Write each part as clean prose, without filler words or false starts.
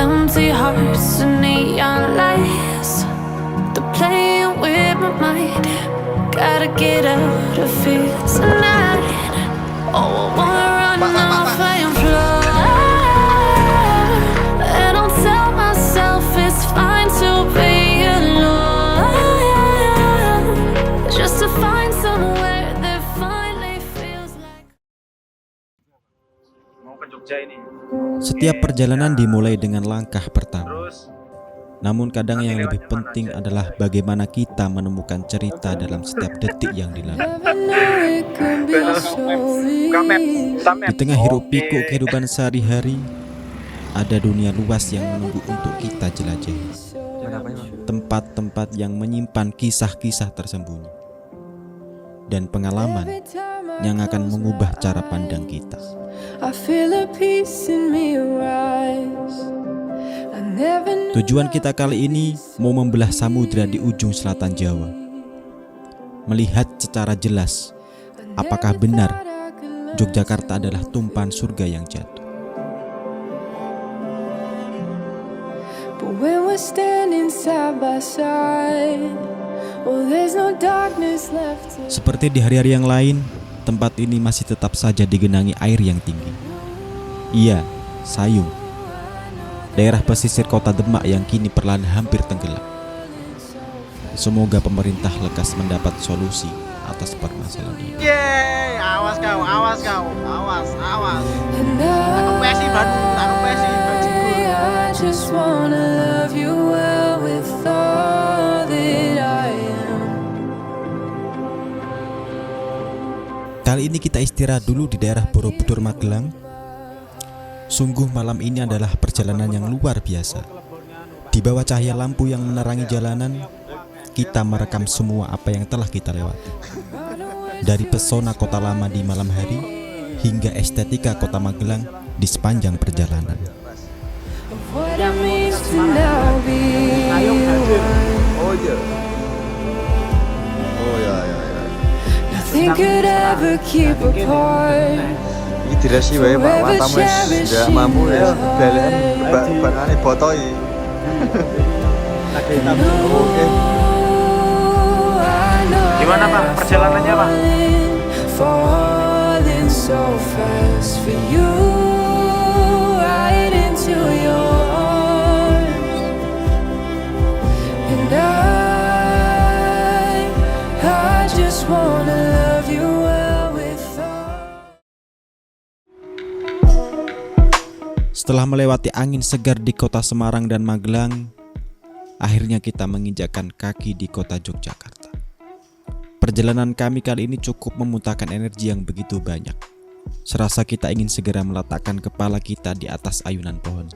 empty hearts and neon lights. They're playing with my mind. Gotta get out of here tonight. Oh, I wanna run off and fly. And I'll tell myself it's fine to be alone, just to find somewhere that finally feels like. Mau ke Jogja ini. Setiap perjalanan dimulai dengan langkah pertama. Terus Namun kadang yang lebih penting adalah bagaimana kita menemukan cerita dalam setiap detik yang dilalui. Di tengah hiruk pikuk kehidupan sehari-hari, ada dunia luas yang menunggu untuk kita jelajahi. Tempat-tempat yang menyimpan kisah-kisah tersembunyi dan pengalaman yang akan mengubah cara pandang kita. Tujuan kita kali ini mau membelah samudra di ujung selatan Jawa. Melihat secara jelas apakah benar Yogyakarta adalah tumpahan surga yang jatuh. Seperti di hari-hari yang lain, tempat ini masih tetap saja digenangi air yang tinggi. Iya, Sayung, daerah pesisir kota Demak yang kini perlahan hampir tenggelam. Semoga pemerintah lekas mendapat solusi atas permasalahan ini. yeay, awas kau, awas. Aku pesi Bandung, aku pesi bajiku. I just wanna love you well with all that I am. Kali ini kita istirahat dulu di daerah Borobudur, Magelang. Sungguh malam ini adalah perjalanan yang luar biasa. Di bawah cahaya lampu yang menerangi jalanan, kita merekam semua apa yang telah kita lewati. Dari pesona kota lama di malam hari, hingga estetika kota Magelang di sepanjang perjalanan. What it means to now be Oh iya. nothing could ever keep apart. Iki diresi wae Pak Watam wis ndak mampu ya balen barane botoi. Oke. Gimana Pak perjalanannya Pak? Falling so fast for you, right into your arms. And I just wanna love you well with all. Setelah melewati angin segar di kota Semarang dan Magelang, akhirnya kita menginjakkan kaki di kota Yogyakarta. Perjalanan kami kali ini cukup memuntahkan energi yang begitu banyak. Serasa kita ingin segera meletakkan kepala kita di atas ayunan pohon.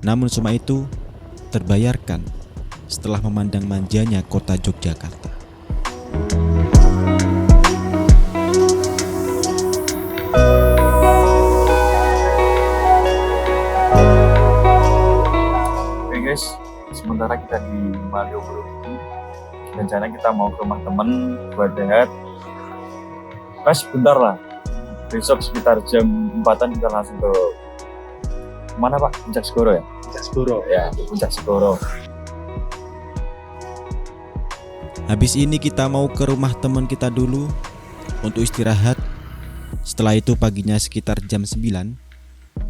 Namun semua itu terbayarkan setelah memandang manjanya kota Yogyakarta. Oke guys, sementara kita di Malioboro. Rencana kita mau ke rumah temen buat lihat. Mas bentar lah. Besok sekitar jam 4-an kita langsung ke mana Pak? Puncak Segoro ya? Puncak Segoro. Ya, Puncak Segoro. Habis ini kita mau ke rumah teman kita dulu untuk istirahat. Setelah itu paginya sekitar jam 9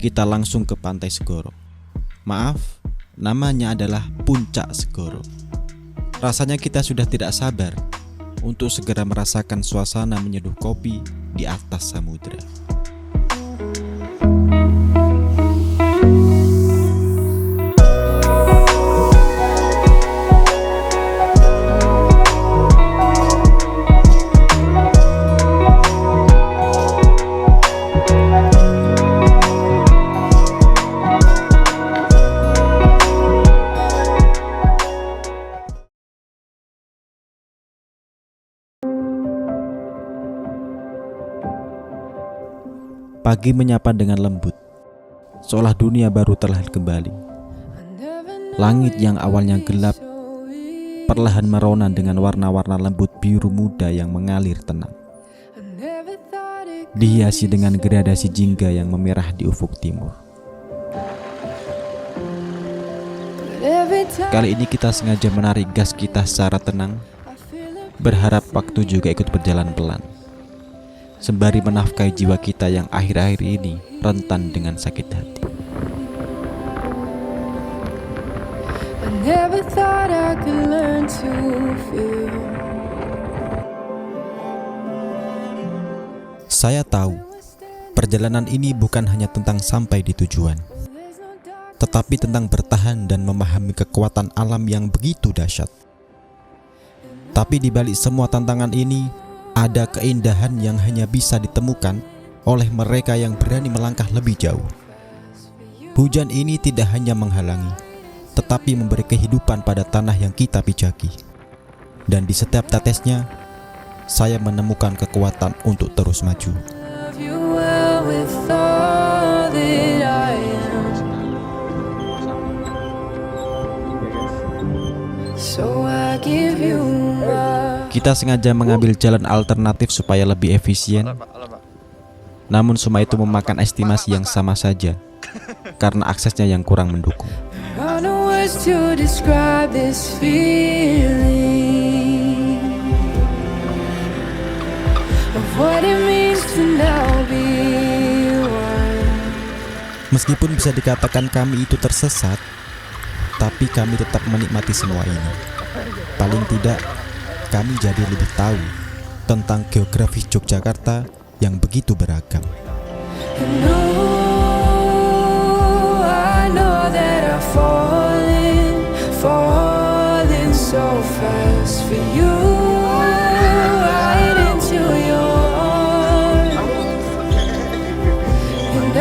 kita langsung ke Pantai Segoro. Maaf, namanya adalah Puncak Segoro. Rasanya kita sudah tidak sabar untuk segera merasakan suasana menyeduh kopi di atas samudra. Pagi menyapa dengan lembut, seolah dunia baru terlihat kembali. Langit yang awalnya gelap perlahan merona dengan warna-warna lembut biru muda yang mengalir tenang, dihiasi dengan gradasi jingga yang memerah di ufuk timur. Kali ini kita sengaja menarik gas kita secara tenang, berharap waktu juga ikut berjalan pelan, sembari menafkahi jiwa kita yang akhir-akhir ini rentan dengan sakit hati. Never thought I could learn to feel. Saya tahu, perjalanan ini bukan hanya tentang sampai di tujuan, tetapi tentang bertahan dan memahami kekuatan alam yang begitu dahsyat. Tapi di balik semua tantangan ini, ada keindahan yang hanya bisa ditemukan oleh mereka yang berani melangkah lebih jauh. Hujan ini tidak hanya menghalangi, tetapi memberi kehidupan pada tanah yang kita pijaki. Dan di setiap tetesnya, saya menemukan kekuatan untuk terus maju. Love you well with all that I am. So I give you my. Kita sengaja mengambil jalan alternatif supaya lebih efisien. Namun semua itu memakan estimasi yang sama saja, karena aksesnya yang kurang mendukung. I know words to describe this feeling of what it means to now be one. Meskipun bisa dikatakan kami itu tersesat, tapi kami tetap menikmati semua ini. Paling tidak, kami jadi lebih tahu tentang geografis Yogyakarta yang begitu beragam. And I know that I've fallen so fast for you, right into your arms. And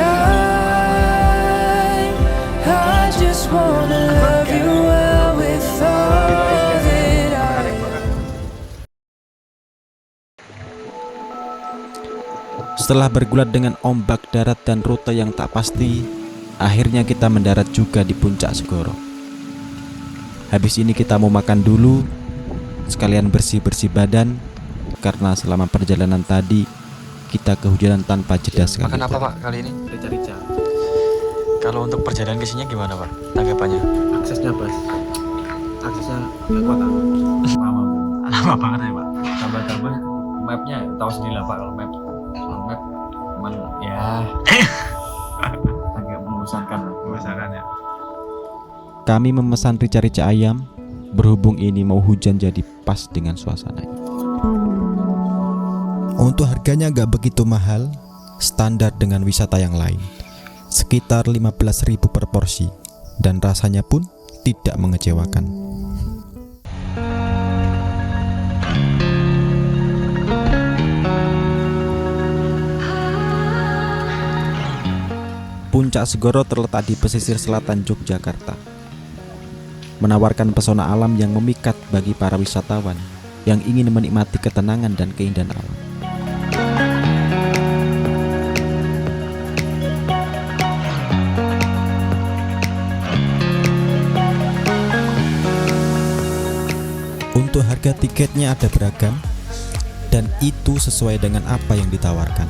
I just wanna love you well with all that I am. Setelah bergulat dengan ombak darat dan rute yang tak pasti, akhirnya kita mendarat juga di puncak Segoro. Habis ini kita mau makan dulu, sekalian bersih-bersih badan, karena selama perjalanan tadi kita kehujanan tanpa jeda sekali. Makan apa Pak kali ini? Rica-rica. Kalau untuk perjalanan ke sini gimana Pak? Tanggapannya? Aksesnya bos. Aksesnya nggak kuat aku. Lama Bu. Lama banget ya pak. Tambah-tambah mapnya tahu sendiri lah Pak, kalau map cuman ya agak membosankan lah. Membosankan ya. Kami memesan rica-rica ayam, berhubung ini mau hujan jadi pas dengan suasananya. Untuk harganya gak begitu mahal, standar dengan wisata yang lain, sekitar 15.000 per porsi, dan rasanya pun tidak mengecewakan. Puncak Segoro terletak di pesisir selatan Yogyakarta, menawarkan pesona alam yang memikat bagi para wisatawan yang ingin menikmati ketenangan dan keindahan alam. Untuk harga tiketnya ada beragam, dan itu sesuai dengan apa yang ditawarkan.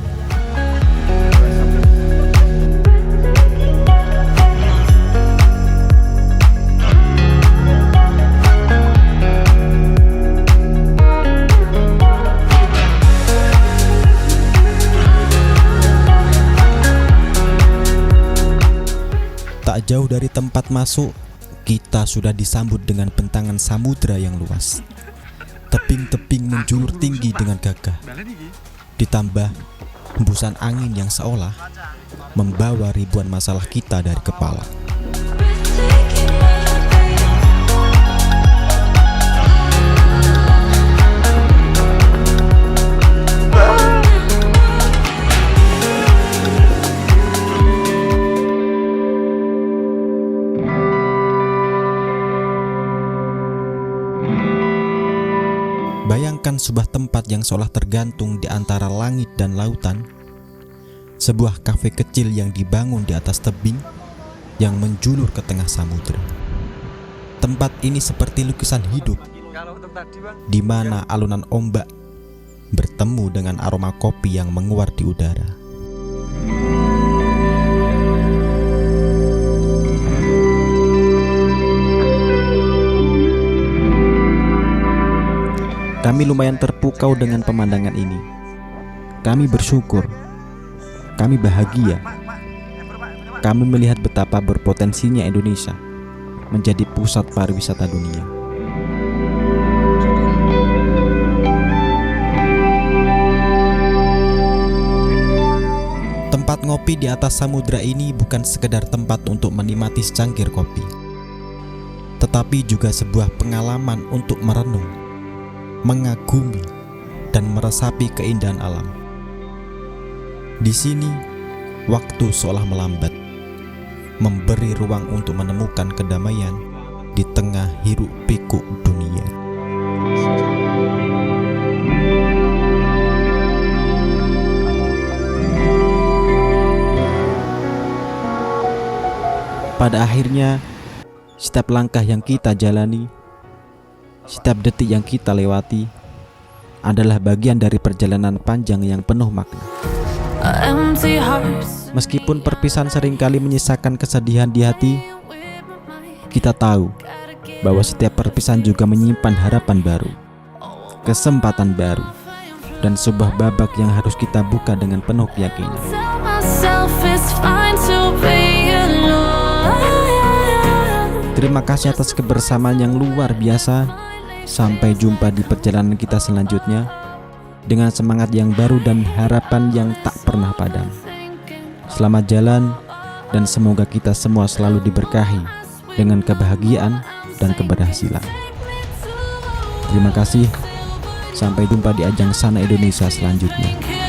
Tak jauh dari tempat masuk, kita sudah disambut dengan bentangan samudra yang luas. Tebing-tebing menjulur tinggi dengan gagah, ditambah hembusan angin yang seolah membawa ribuan masalah kita dari kepala. Bayangkan sebuah tempat yang seolah tergantung di antara langit dan lautan, sebuah kafe kecil yang dibangun di atas tebing yang menjulur ke tengah samudera. Tempat ini seperti lukisan hidup, di mana alunan ombak bertemu dengan aroma kopi yang menguar di udara. Kami lumayan terpukau dengan pemandangan ini. Kami bersyukur, kami bahagia. Kami melihat betapa berpotensinya Indonesia menjadi pusat pariwisata dunia. Tempat ngopi di atas samudra ini bukan sekedar tempat untuk menikmati secangkir kopi, tetapi juga sebuah pengalaman untuk merenung, mengagumi, dan meresapi keindahan alam. Di sini, waktu seolah melambat, memberi ruang untuk menemukan kedamaian di tengah hiruk-pikuk dunia. Pada akhirnya, setiap langkah yang kita jalani, setiap detik yang kita lewati adalah bagian dari perjalanan panjang yang penuh makna. Meskipun perpisahan seringkali menyisakan kesedihan di hati, kita tahu bahwa setiap perpisahan juga menyimpan harapan baru, kesempatan baru, dan sebuah babak yang harus kita buka dengan penuh keyakinan. Terima kasih atas kebersamaan yang luar biasa. Sampai jumpa di perjalanan kita selanjutnya dengan semangat yang baru dan harapan yang tak pernah padam. Selamat jalan dan semoga kita semua selalu diberkahi dengan kebahagiaan dan keberhasilan. Terima kasih. Sampai jumpa di ajang Sana Indonesia selanjutnya.